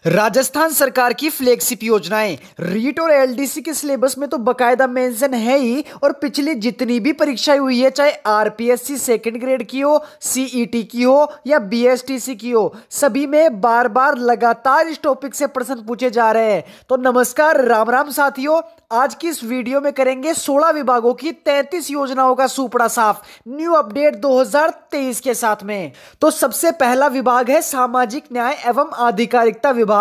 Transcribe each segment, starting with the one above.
राजस्थान सरकार की फ्लैगशिप योजनाएं रीट और एलडीसी के सिलेबस में तो बकायदा मेंशन है ही। और पिछली जितनी भी परीक्षाएं हुई है, चाहे आरपीएससी सेकंड ग्रेड की हो, सीईटी की हो या बीएसटीसी की हो, सभी में बार बार लगातार इस टॉपिक से प्रश्न पूछे जा रहे हैं। तो नमस्कार, राम राम साथियों। आज की इस वीडियो में करेंगे 16 विभागों की 33 योजनाओं का सुपड़ा साफ न्यू अपडेट 2023 के साथ में। तो सबसे पहला विभाग है सामाजिक न्याय एवं आधिकारिकता विभाग,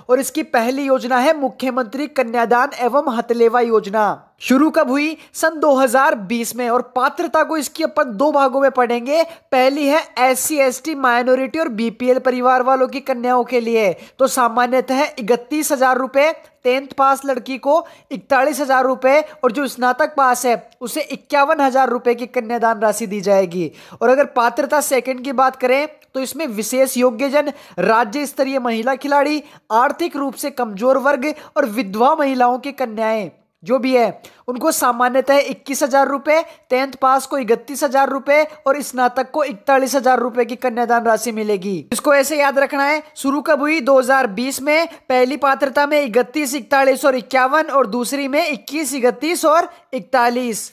और इसकी पहली योजना है मुख्यमंत्री कन्यादान एवं हथलेवा योजना। शुरू कब हुई? सन 2020 में। और पात्रता को इसकी अपन दो भागों में पढ़ेंगे। पहली है एससी एसटी माइनॉरिटी और बीपीएल परिवार वालों की कन्याओं के लिए, तो सामान्यतः 31,000 रुपए, 10th पास लड़की को 41,000 रुपए और जो स्नातक पास है उसे 51,000 रुपए की कन्यादान राशि दी जाएगी। और अगर पात्रता सेकंड की बात करें तो इसमें विशेष योग्यजन, राज्य स्तरीय महिला खिलाड़ी, आर्थिक रूप से कमजोर वर्ग और विधवा महिलाओं की कन्याएं जो भी है उनको सामान्यतः 21,000 रुपए, 10th पास को 31,000 रुपए और स्नातक को 41,000 रुपए की कन्यादान राशि मिलेगी। इसको ऐसे याद रखना है। शुरू कब हुई? 2020 में। पहली पात्रता में 31, 41 और 51 और दूसरी में 21, 31 और 41।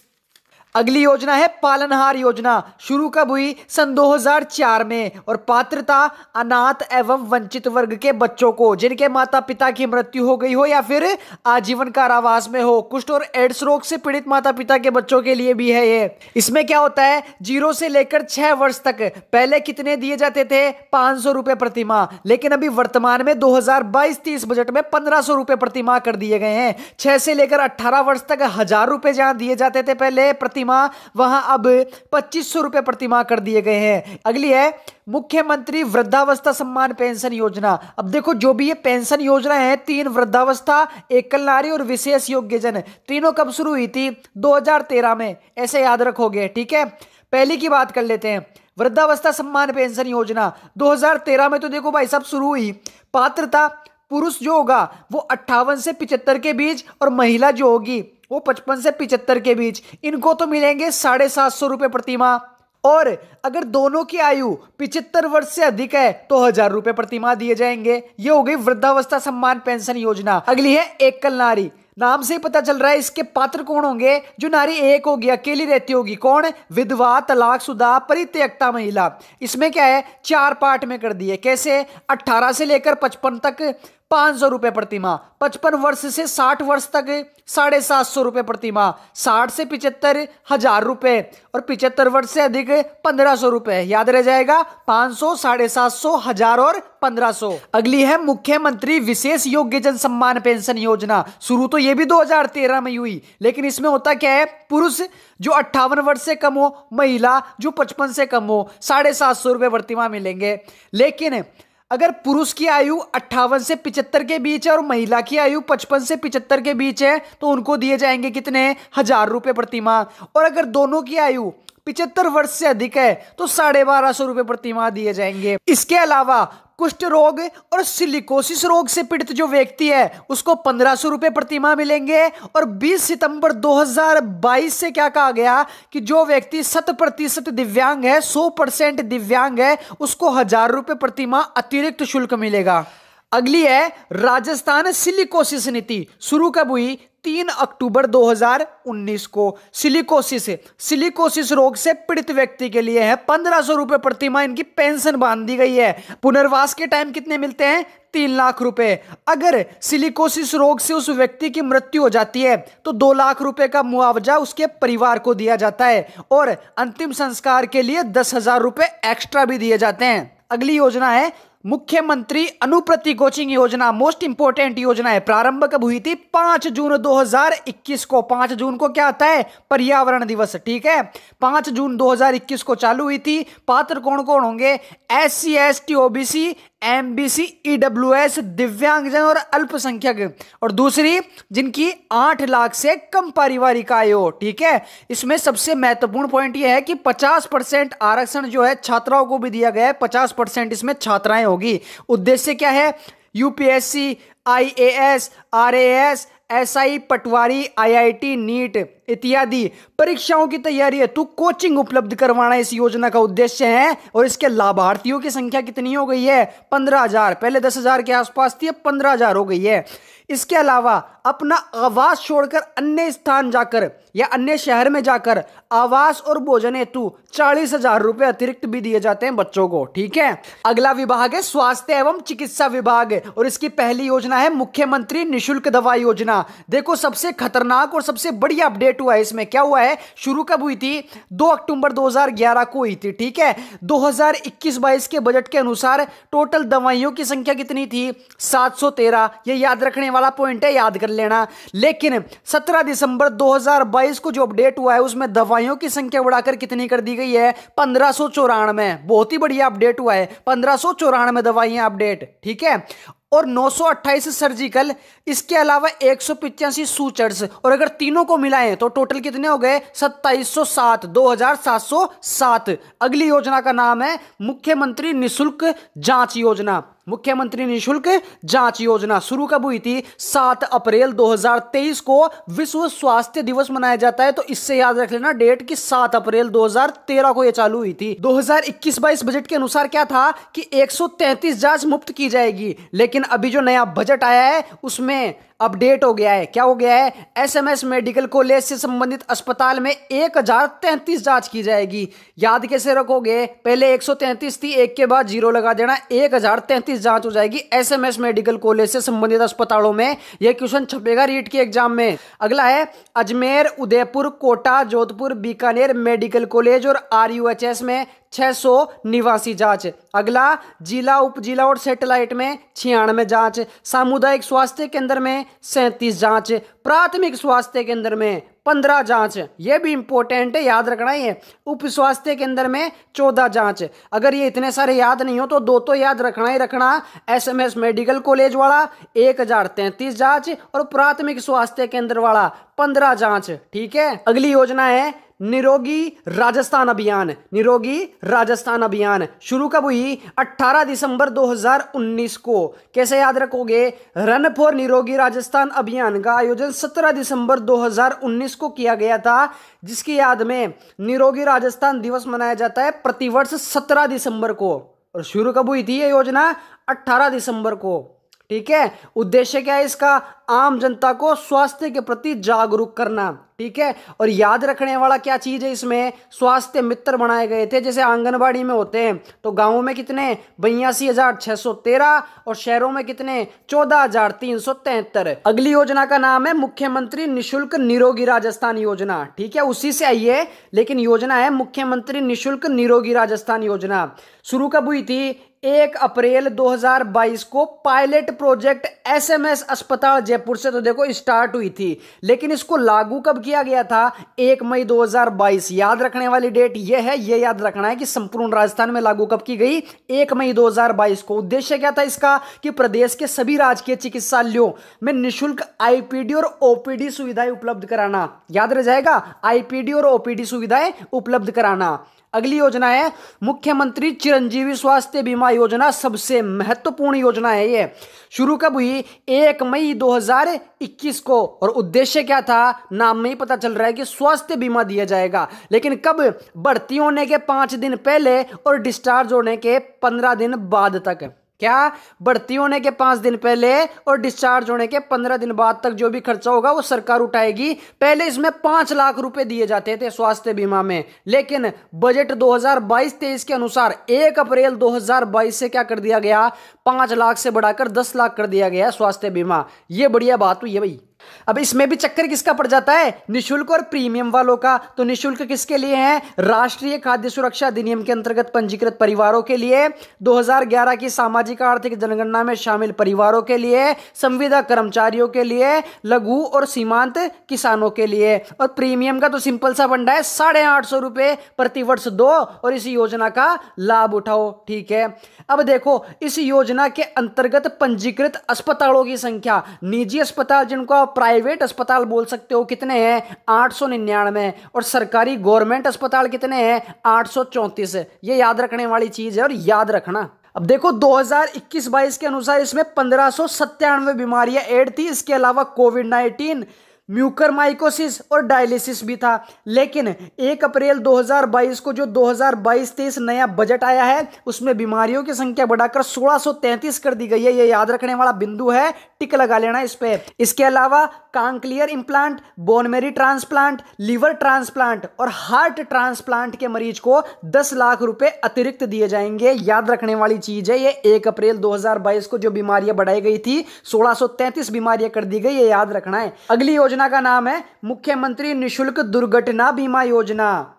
अगली योजना है पालनहार योजना। शुरू कब हुई? सन 2004 में। और पात्रता अनाथ एवं वंचित वर्ग के बच्चों को जिनके माता पिता की मृत्यु हो गई हो या फिर आजीवन कारावास में हो, कुष्ठ और एड्स रोग से पीड़ित माता पिता के बच्चों के लिए भी है ये। इसमें क्या होता है, 0 से लेकर 6 वर्ष तक पहले कितने दिए जाते थे? 500 रुपए प्रति माह। लेकिन अभी वर्तमान में 2022-23 बजट में 1,500 रुपए प्रति माह कर दिए गए हैं। 6 से लेकर 18 वर्ष तक 1,000 रुपए जहां दिए जाते थे पहले प्रति माह, वहां अब 2,500 रुपए प्रति माह कर दिए गए हैं। अगली है मुख्यमंत्री वृद्धावस्था सम्मान पेंशन योजना। अब देखो, जो भी ये पेंशन योजना है, 3 वृद्धावस्था, एकल नारी और विशेष योग्यजन, तीनों कब शुरू हुई थी? 2013 में। ऐसे याद रखोगे, ठीक है। पहली की बात कर लेते हैं, वृद्धावस्था सम्मान पेंशन योजना 2013 में तो देखो भाई साहब शुरू हुई। पात्रता पुरुष जो होगा वो 58 से 75 के बीच और महिला जो होगी वो 55 से 75 के बीच, इनको तो मिलेंगे 750 रुपए प्रति माह। और अगर दोनों की आयु 75 वर्ष से अधिक है तो 1,000 रुपए प्रति माह दिए जाएंगे। ये हो गई वृद्धावस्था सम्मान पेंशन योजना। अगली है एकल नारी। नाम से ही पता चल रहा है इसके पात्र कौन होंगे। जो नारी एक होगी, अकेली रहती होगी, कौन? विधवा, तलाकशुदा, परित्यक्ता महिला। इसमें क्या है, 4 पार्ट में कर दिए। कैसे? 18 से लेकर 55 तक 500 रुपए प्रति माह, 55 वर्ष से 60 वर्ष तक 750 रुपए प्रति माह, 60 से 75 1,000 रुपए और 75 वर्ष से अधिक 1,500 रुपए। याद रह जाएगा, 500, 750, 1,000 और 1,500। अगली है मुख्यमंत्री विशेष योग्यजन सम्मान पेंशन योजना। शुरू तो ये भी 2013 में हुई, लेकिन इसमें होता क्या है, पुरुष जो 58 वर्ष से कम हो, महिला जो 55 से कम हो, 750 रुपए प्रति माह मिलेंगे। लेकिन अगर पुरुष की आयु 58 से 75 के बीच है और महिला की आयु 55 से 75 के बीच है तो उनको दिए जाएंगे कितने? 1,000 रुपए प्रति माह। और अगर दोनों की आयु 75 वर्ष से अधिक है तो 1,250 रुपए प्रति माह दिए जाएंगे। इसके अलावा कुष्ठ रोग और सिलिकोसिस रोग से पीड़ित जो व्यक्ति है उसको 1,500 रुपए प्रति माह मिलेंगे। और 20 सितंबर 2022 से क्या कहा गया कि जो व्यक्ति 100% दिव्यांग है, 100% दिव्यांग है, उसको 1,000 रुपए प्रति माह अतिरिक्त शुल्क मिलेगा। अगली है राजस्थान सिलिकोसिस नीति। शुरू कब हुई? 3 अक्टूबर 2019 को। सिलिकोसिस रोग से पीड़ित व्यक्ति के लिए है 1,500 रुपए प्रति माह इनकी पेंशन बांध दी गई है। पुनर्वास के टाइम कितने मिलते हैं? 3 लाख रुपए। अगर सिलिकोसिस रोग से उस व्यक्ति की मृत्यु हो जाती है तो 2 लाख रुपए का मुआवजा उसके परिवार को दिया जाता है और अंतिम संस्कार के लिए 10,000 रुपए एक्स्ट्रा भी दिए जाते हैं। अगली योजना है मुख्यमंत्री अनुप्रति कोचिंग योजना। मोस्ट इंपोर्टेंट योजना है। प्रारंभ कब हुई थी? 5 जून 2021 को। 5 जून को क्या आता है? पर्यावरण दिवस, ठीक है। 5 जून 2021 को चालू हुई थी। पात्र कौन कौन होंगे? SC ST OBC MBC EWS दिव्यांगजन और अल्पसंख्यक। और दूसरी जिनकी 8 लाख से कम पारिवारिक आय हो, ठीक है। इसमें सबसे महत्वपूर्ण पॉइंट यह है कि 50% आरक्षण जो है छात्राओं को भी दिया गया है। 50% इसमें छात्राएं होगी। उद्देश्य क्या है? यूपीएससी, IAS, RAS, SI, पटवारी, IIT, नीट इत्यादि परीक्षाओं की तैयारी है तू कोचिंग उपलब्ध करवाना इस योजना का उद्देश्य है। और इसके लाभार्थियों की संख्या कितनी हो गई है? 15,000। पहले 10,000 के आसपास थी, अब 15,000 हो गई है। इसके अलावा अपना आवास छोड़कर अन्य स्थान जाकर या अन्य शहर में जाकर आवास और भोजन हेतु 40,000 रुपए अतिरिक्त भी दिए जाते हैं बच्चों को। ठीक है। अगला विभाग है स्वास्थ्य एवं चिकित्सा विभाग और इसकी पहली योजना है मुख्यमंत्री निशुल्क दवा योजना। देखो सबसे खतरनाक और सबसे बड़ी अपडेट हुआ है इसमें। क्या हुआ है? शुरू कब हुई थी? 2 अक्टूबर 2011 को हुई थी। ठीक है। 2021-22 के बजट के अनुसार टोटल दवाइयों की संख्या कितनी थी? 713। ये याद रखने वाला पॉइंट है, याद कर लेना। लेकिन 17 दिसंबर 2022 को जो अपडेट हुआ है उसमें दवाइयों की संख्या बढ़ाकर कितनी कर दी गई है? 1594। बहुत ही बढ़िया अपडेट हुआ है, 1594 दवाइयां अपडेट। ठीक है। और 928 सर्जिकल, इसके अलावा 185 सूचर्स, और अगर तीनों को मिलाएं तो टोटल कितने हो गए? 2707, 2707। अगली योजना का नाम है मुख्यमंत्री निशुल्क जांच योजना। मुख्यमंत्री निशुल्क जांच योजना शुरू कब हुई थी? 7 अप्रैल 2023 को विश्व स्वास्थ्य दिवस मनाया जाता है, तो इससे याद रख लेना डेट की 7 अप्रैल 2013 को यह चालू हुई थी। 2021-22 बजट के अनुसार क्या था कि 133 जांच मुफ्त की जाएगी। लेकिन अभी जो नया बजट आया है उसमें अपडेट हो गया है। क्या हो गया है? SMS मेडिकल कॉलेज से संबंधित अस्पताल में 1033 जांच की जाएगी। याद कैसे रखोगे? पहले 133 थी, एक के बाद 0 लगा देना, 1033 जांच हो जाएगी SMS मेडिकल कॉलेज से संबंधित अस्पतालों में। यह क्वेश्चन छपेगा रीट के एग्जाम में। अगला है अजमेर, उदयपुर, कोटा, जोधपुर, बीकानेर मेडिकल कॉलेज और RUHS में 600 निवासी जांच। अगला जिला, उपजिला और सैटेलाइट में 96 जांच। सामुदायिक स्वास्थ्य केंद्र में 37 जांच। प्राथमिक स्वास्थ्य केंद्र में 15 जांच। यह भी इंपॉर्टेंट है, याद रखना है। उप स्वास्थ्य केंद्र में 14 जांच। अगर ये इतने सारे याद नहीं हो तो 2 तो याद रखना ही रखना। SMS मेडिकल कॉलेज वाला 1033 जांच और प्राथमिक स्वास्थ्य केंद्र वाला 15 जांच। ठीक है। अगली योजना है निरोगी राजस्थान अभियान। निरोगी राजस्थान अभियान शुरू कब हुई? 18 दिसंबर 2019 को। कैसे याद रखोगे? रन फॉर निरोगी राजस्थान अभियान का आयोजन 17 दिसंबर 2019 को किया गया था, जिसकी याद में निरोगी राजस्थान दिवस मनाया जाता है प्रतिवर्ष 17 दिसंबर को। और शुरू कब हुई थी यह योजना? 18 दिसंबर को। ठीक है। उद्देश्य क्या है इसका? आम जनता को स्वास्थ्य के प्रति जागरूक करना। ठीक है। और याद रखने वाला क्या चीज है इसमें? स्वास्थ्य मित्र बनाए गए थे, जैसे आंगनबाड़ी में होते हैं। तो गांवों में कितने? 82,613 और शहरों में कितने? 14,373। अगली योजना का नाम है मुख्यमंत्री निशुल्क निरोगी राजस्थान योजना। ठीक है, उसी से आई है, लेकिन योजना है मुख्यमंत्री निशुल्क निरोगी राजस्थान योजना। शुरू कब हुई थी? 1 अप्रैल 2022 को पायलट प्रोजेक्ट SMS अस्पताल जयपुर से तो देखो स्टार्ट हुई थी, लेकिन इसको लागू कब किया गया था? 1 मई 2022। याद रखने वाली डेट यह है, यह याद रखना है कि संपूर्ण राजस्थान में लागू कब की गई? 1 मई 2022 को। उद्देश्य क्या था इसका? कि प्रदेश के सभी राजकीय चिकित्सालयों में निःशुल्क IPD और OPD सुविधाएं उपलब्ध कराना। याद रह जाएगा, IPD और OPD सुविधाएं उपलब्ध कराना। अगली योजना है मुख्यमंत्री चिरंजीवी स्वास्थ्य बीमा योजना। सबसे महत्वपूर्ण योजना है ये। शुरू कब हुई? 1 मई 2021 को। और उद्देश्य क्या था? नाम में ही पता चल रहा है कि स्वास्थ्य बीमा दिया जाएगा। लेकिन कब? भर्ती होने के 5 दिन पहले और डिस्चार्ज होने के 15 दिन बाद तक। क्या? भर्ती होने के 5 दिन पहले और डिस्चार्ज होने के 15 दिन बाद तक जो भी खर्चा होगा वो सरकार उठाएगी। पहले इसमें 5 लाख रुपए दिए जाते थे स्वास्थ्य बीमा में, लेकिन बजट 2022-23 के अनुसार 1 अप्रैल 2022 से क्या कर दिया गया? 5 लाख से बढ़ाकर 10 लाख कर दिया गया स्वास्थ्य बीमा। ये बढ़िया बात हुई है भाई। अब इसमें भी चक्कर किसका पड़ जाता है? निशुल्क और प्रीमियम वालों का। तो निशुल्क किसके लिए है? राष्ट्रीय खाद्य सुरक्षा अधिनियम के अंतर्गत पंजीकृत परिवारों के लिए, 2011 की सामाजिक आर्थिक जनगणना में शामिल परिवारों के लिए, संविदा कर्मचारियों के लिए, लघु और सीमांत किसानों के लिए। और प्रीमियम का तो सिंपल सा फंडा है, 850 रुपए प्रतिवर्ष दो और इस योजना का लाभ उठाओ। ठीक है। अब देखो, इस योजना के अंतर्गत पंजीकृत अस्पतालों की संख्या, निजी अस्पताल जिनको प्राइवेट अस्पताल बोल सकते हो, कितने हैं? 899। और सरकारी गवर्नमेंट अस्पताल कितने हैं? 834। ये याद रखने वाली चीज है और याद रखना। अब देखो 2021-22 के अनुसार इसमें 1597 बीमारियां ऐड थी। इसके अलावा कोविड-19, म्यूकरमाइकोसिस और डायलिसिस भी था। लेकिन 1 अप्रैल 2022 को जो 2022-23 नया बजट आया है उसमें बीमारियों की संख्या बढ़ाकर 1633 कर दी गई है। ये याद रखने वाला बिंदु है, टिक लगा लेना इस पे। इसके अलावा cochlear implant, bone marrow transplant, liver transplant और हार्ट ट्रांसप्लांट के मरीज को 10 लाख रुपए अतिरिक्त दिए जाएंगे। याद रखने वाली चीज है ये। 1 अप्रैल 2022 को जो बीमारियां बढ़ाई गई थी 1633 बीमारियां कर दी गई, ये याद रखना है। अगली योजना का नाम है मुख्यमंत्री निशुल्क दुर्घटना बीमा योजना।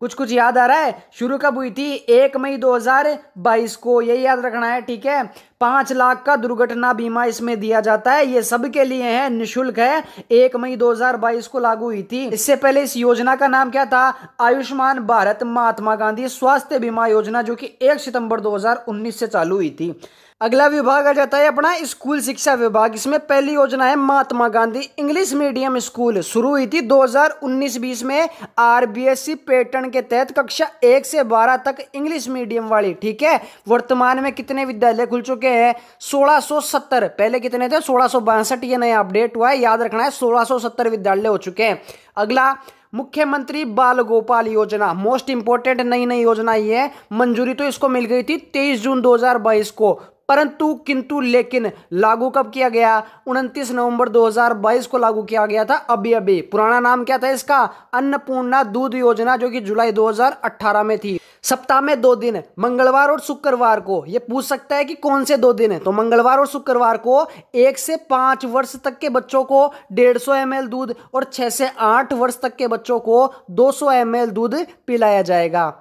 कुछ याद आ रहा है? शुरू कब हुई थी? 1 मई 2022 को, यही याद रखना है, ठीक है। 5 लाख का दुर्घटना बीमा इसमें दिया जाता है। ये सबके लिए है, निशुल्क है। 1 मई 2022 को लागू हुई थी। इससे पहले इस योजना का नाम क्या था? आयुष्मान भारत महात्मा गांधी स्वास्थ्य बीमा योजना, जो कि 1 सितंबर 2019 से चालू हुई थी। अगला विभाग आ जाता है अपना स्कूल शिक्षा विभाग। इसमें पहली योजना है Mahatma Gandhi English medium school. शुरू हुई थी 2019-20 में आरबीएसई पैटर्न के तहत कक्षा 1 से 12 तक इंग्लिश मीडियम वाली, ठीक है। वर्तमान में कितने विद्यालय खुल चुके हैं? 1670। पहले कितने थे? 1662। ये नया अपडेट हुआ है, याद रखना है। 1670 विद्यालय हो चुके हैं। अगला मुख्यमंत्री बाल गोपाल योजना, मोस्ट इंपोर्टेंट नई योजना ये है। मंजूरी तो इसको मिल गई थी 23 जून 2022 को, परंतु किंतु लेकिन लागू कब किया गया? 29 नवंबर 2022 को लागू किया गया था। अभी पुराना नाम क्या था इसका? अन्नपूर्णा दूध योजना, जो कि जुलाई 2018 में थी। सप्ताह में 2 दिन, मंगलवार और शुक्रवार को। ये पूछ सकता है कि कौन से 2 दिन है, तो मंगलवार और शुक्रवार को 1 से 5 वर्ष तक के बच्चों को 150 ml दूध और 6 से 8 वर्ष तक के बच्चों को 200 ml दूध पिलाया जाएगा।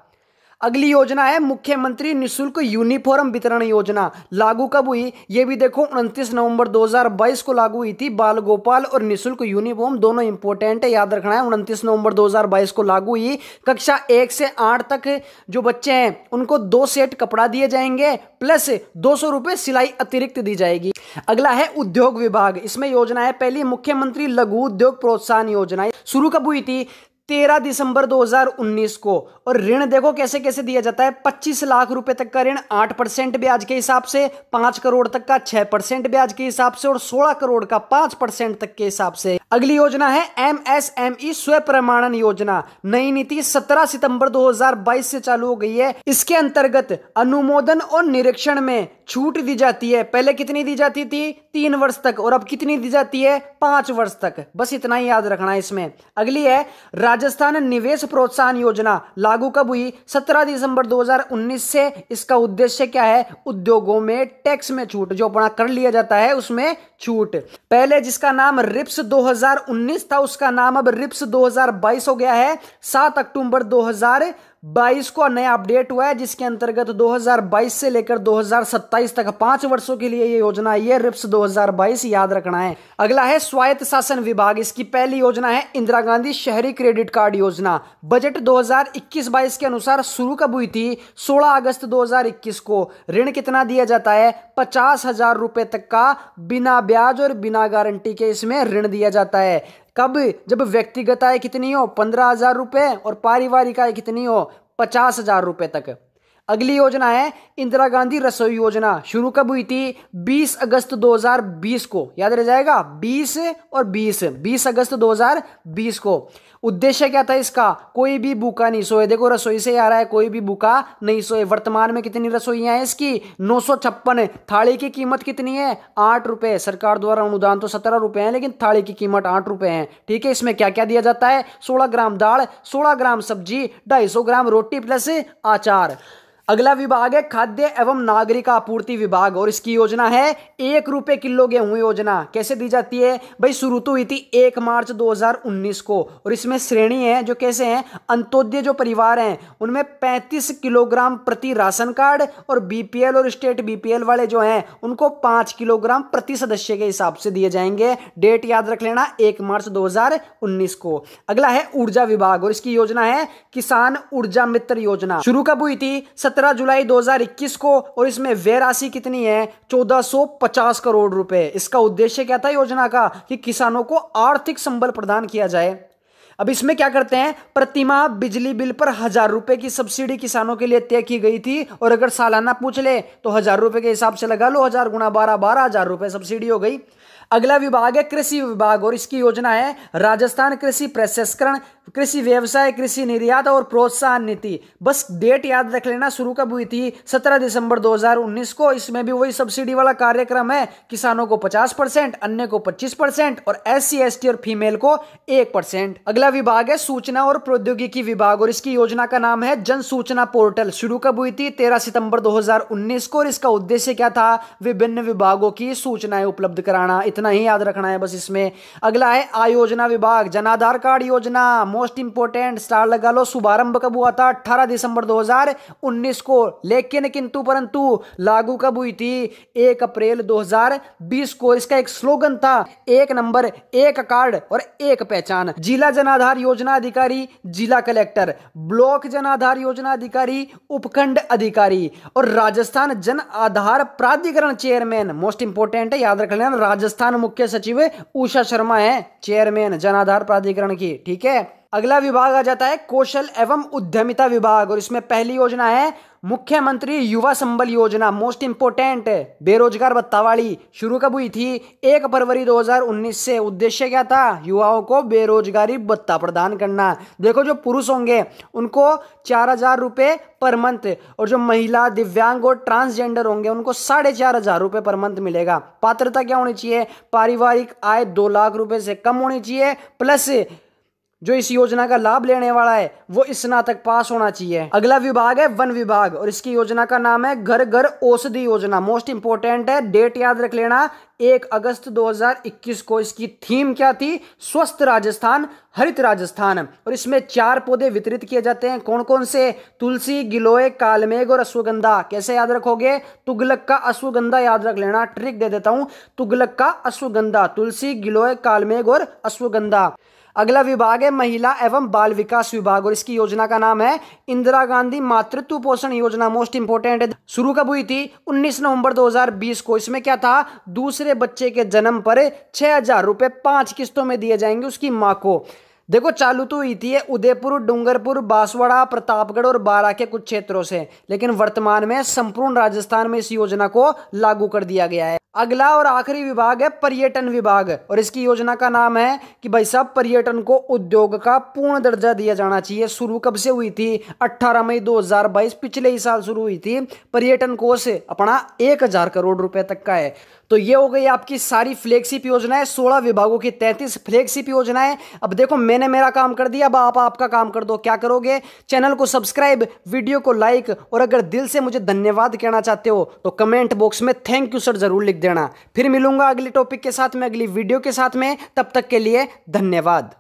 अगली योजना है मुख्यमंत्री निशुल्क यूनिफॉर्म वितरण योजना। लागू कब हुई? ये भी देखो 29 नवंबर 2022 को लागू हुई थी। बाल गोपाल और निशुल्क यूनिफॉर्म दोनों इंपॉर्टेंट है, याद रखना है। 29 नवंबर 2022 को लागू हुई। कक्षा 1 से 8 तक जो बच्चे हैं उनको 2 सेट कपड़ा दिए जाएंगे, प्लस 200 रुपए सिलाई अतिरिक्त दी जाएगी। अगला है उद्योग विभाग। इसमें योजना है पहली मुख्यमंत्री लघु उद्योग प्रोत्साहन योजना। शुरू कब हुई थी? 13 दिसंबर 2019 को। और ऋण देखो कैसे कैसे दिया जाता है। 25 लाख रुपए तक का ऋण 8% ब्याज के हिसाब से, 5 करोड़ तक का 6% ब्याज के हिसाब से और 16 करोड़ का 5% तक के हिसाब से। अगली योजना है एमएसएमई स्व प्रमाणन योजना। नई नीति 17 सितंबर 2022 से चालू हो गई है। इसके अंतर्गत अनुमोदन और निरीक्षण में छूट दी जाती है। पहले कितनी दी जाती थी? 3 वर्ष तक, और अब कितनी दी जाती है? 5 वर्ष तक। बस इतना ही याद रखना है इसमें। अगली है राजस्थान निवेश प्रोत्साहन योजना। लागू कब हुई? 17 दिसंबर 2019 से। इसका उद्देश्य क्या है? उद्योगों में टैक्स में छूट, जो अपना कर लिया जाता है उसमें छूट। पहले जिसका नाम रिप्स 2019 था उसका नाम अब रिप्स 2022 हो गया है। 7 अक्टूबर 2022 को नया अपडेट हुआ है, जिसके अंतर्गत 2022 से लेकर 2027 तक 5 वर्षों के लिए ये योजना आई है। रिप्स 2022 याद रखना है। अगला है स्वायत्त शासन विभाग। इसकी पहली योजना है इंदिरा गांधी शहरी क्रेडिट कार्ड योजना। बजट 2021-22 के अनुसार शुरू कब हुई थी? 16 अगस्त 2021 को। ऋण कितना दिया जाता है? 50,000 रुपए तक का बिना ब्याज और बिना गारंटी के इसमें ऋण दिया जाता है। कब? जब व्यक्तिगत आय कितनी हो? 15,000 रुपए और पारिवारिक आय कितनी हो? 50,000 रुपए तक। अगली योजना है इंदिरा गांधी रसोई योजना। शुरू कब हुई थी? 20 अगस्त 2020 को। याद रह जाएगा, 20 और 20 अगस्त 2020 को। उद्देश्य क्या था इसका? कोई भी भूखा नहीं सोए। देखो रसोई से आ रहा है, कोई भी भूखा नहीं सोए। वर्तमान में कितनी रसोइयां हैं इसकी? 956। थाली की कीमत कितनी है? 8 रुपए। सरकार द्वारा अनुदान तो 17 रुपए है, लेकिन थाली की कीमत 8 रुपए है, ठीक है। इसमें क्या क्या दिया जाता है? 16 ग्राम दाल, 16 ग्राम सब्जी, 250 ग्राम रोटी प्लस अचार। अगला विभाग है खाद्य एवं नागरिक आपूर्ति विभाग, और इसकी योजना है 1 रुपए किलो गेहूं योजना। कैसे दी जाती है भाई? शुरू तो हुई थी 1 मार्च 2019 को, और इसमें श्रेणी है जो कैसे हैं? अंत्योदय जो परिवार हैं उनमें 35 किलोग्राम प्रति राशन कार्ड, और बीपीएल और स्टेट बीपीएल वाले जो हैं उनको 5 किलोग्राम प्रति सदस्य के हिसाब से दिए जाएंगे। डेट याद रख लेना, 1 मार्च 2019 को। अगला है ऊर्जा विभाग, और इसकी योजना है किसान ऊर्जा मित्र योजना। शुरू कब हुई थी? 17 जुलाई 2021 को, और इसमें व्यय राशि कितनी है? 1450 करोड़ रुपए। इसका उद्देश्य क्या था योजना का? कि किसानों को आर्थिक संबल प्रदान किया जाए। अब इसमें क्या करते हैं, प्रतिमाह बिजली बिल पर 1,000 रुपए की सब्सिडी किसानों के लिए तय की गई थी। और अगर सालाना पूछ ले तो 1,000 रुपए के हिसाब से लगा लो, 1,000 गुणा 12, 12,000 रुपए सब्सिडी हो गई। अगला विभाग है कृषि विभाग और इसकी योजना है राजस्थान कृषि प्रसंस्करण, कृषि व्यवसाय, कृषि निर्यात और प्रोत्साहन नीति। बस डेट याद रख लेना, शुरू कब हुई थी, 17 दिसंबर 2019 को। इसमें भी वही सब्सिडी वाला कार्यक्रम है, किसानों को 50%, अन्य को 25% और SC ST और फीमेल को 1%। अगला विभाग है सूचना और प्रौद्योगिकी विभाग और इसकी योजना का नाम है जन सूचना पोर्टल। शुरू कब हुई थी, 13 सितंबर 2019 को। और इसका उद्देश्य क्या था, विभिन्न विभागों की सूचनाएं उपलब्ध कराना। इतना ही याद रखना है बस इसमें। अगला है आयोजना विभाग, जन आधार कार्ड योजना, मोस्ट इंपोर्टेंट, स्टार लगा लो। शुभारंभ कब हुआ था, 18 दिसंबर 2019 को। लेकिन किंतु परंतु लागू कब हुई थी, 1 अप्रैल 2020 को। इसका एक स्लोगन था, एक नंबर, एक कार्ड और एक पहचान। जिला जन आधार योजना अधिकारी जिला कलेक्टर, ब्लॉक जन आधार योजना अधिकारी उपखंड अधिकारी और राजस्थान जन आधार प्राधिकरण चेयरमैन। मोस्ट इंपोर्टेंट है, याद रख लेना, राजस्थान मुख्य सचिव उषा शर्मा है चेयरमैन जन आधार प्राधिकरण की। ठीक है, अगला विभाग आ जाता है कौशल एवं उद्यमिता विभाग और इसमें पहली योजना है मुख्यमंत्री युवा संबल योजना। मोस्ट इंपोर्टेंट, बेरोजगार भत्ता वाली। शुरू कब हुई थी, 1 फरवरी 2019 से। उद्देश्य क्या था, युवाओं को बेरोजगारी भत्ता प्रदान करना। देखो, जो पुरुष होंगे उनको 4,000 रुपए पर मंथ और जो महिला, दिव्यांग और ट्रांसजेंडर होंगे उनको 4,500 रुपए पर मंथ मिलेगा। पात्रता क्या होनी चाहिए, पारिवारिक आय 2 लाख रुपए से कम होनी चाहिए, प्लस जो इस योजना का लाभ लेने वाला है वो स्नातक पास होना चाहिए। अगला विभाग है वन विभाग और इसकी योजना का नाम है घर घर औषधि योजना। मोस्ट इंपोर्टेंट है, डेट याद रख लेना, 1 अगस्त 2021 को। इसकी थीम क्या थी, स्वस्थ राजस्थान, हरित राजस्थान। और इसमें 4 पौधे वितरित किए जाते हैं। कौन कौन से, तुलसी, गिलोय, कालमेघ और अश्वगंधा। कैसे याद रखोगे, तुगलक का अश्वगंधा याद रख लेना। ट्रिक दे देता हूं, तुगलक का अश्वगंधा, तुलसी, गिलोय, कालमेघ और अश्वगंधा। अगला विभाग है महिला एवं बाल विकास विभाग और इसकी योजना का नाम है इंदिरा गांधी मातृत्व पोषण योजना। मोस्ट इंपोर्टेंट है, शुरू कब हुई थी, 19 नवंबर 2020 को। इसमें क्या था, दूसरे बच्चे के जन्म पर 6,000 रुपए 5 किस्तों में दिए जाएंगे उसकी मां को। देखो, चालू तो हुई थी उदयपुर, डूंगरपुर, बांसवाड़ा, प्रतापगढ़ और बारां के कुछ क्षेत्रों से, लेकिन वर्तमान में संपूर्ण राजस्थान में इस योजना को लागू कर दिया गया है। अगला और आखिरी विभाग है पर्यटन विभाग और इसकी योजना का नाम है कि भाई साहब, पर्यटन को उद्योग का पूर्ण दर्जा दिया जाना चाहिए। शुरू कब से हुई थी, 18 मई 2022, पिछले ही साल शुरू हुई थी। पर्यटन कोष अपना 1,000 करोड़ रुपए तक का है। तो ये हो गई आपकी सारी फ्लैगशिप योजनाएं, 16 विभागों की 33 फ्लैगशिप योजनाएं। अब देखो, मैंने मेरा काम कर दिया, अब आप आपका काम कर दो। क्या करोगे, चैनल को सब्सक्राइब, वीडियो को लाइक और अगर दिल से मुझे धन्यवाद कहना चाहते हो तो कमेंट बॉक्स में थैंक यू सर जरूर लिख देना। फिर मिलूंगा अगले टॉपिक के साथ में, अगली वीडियो के साथ में। तब तक के लिए धन्यवाद।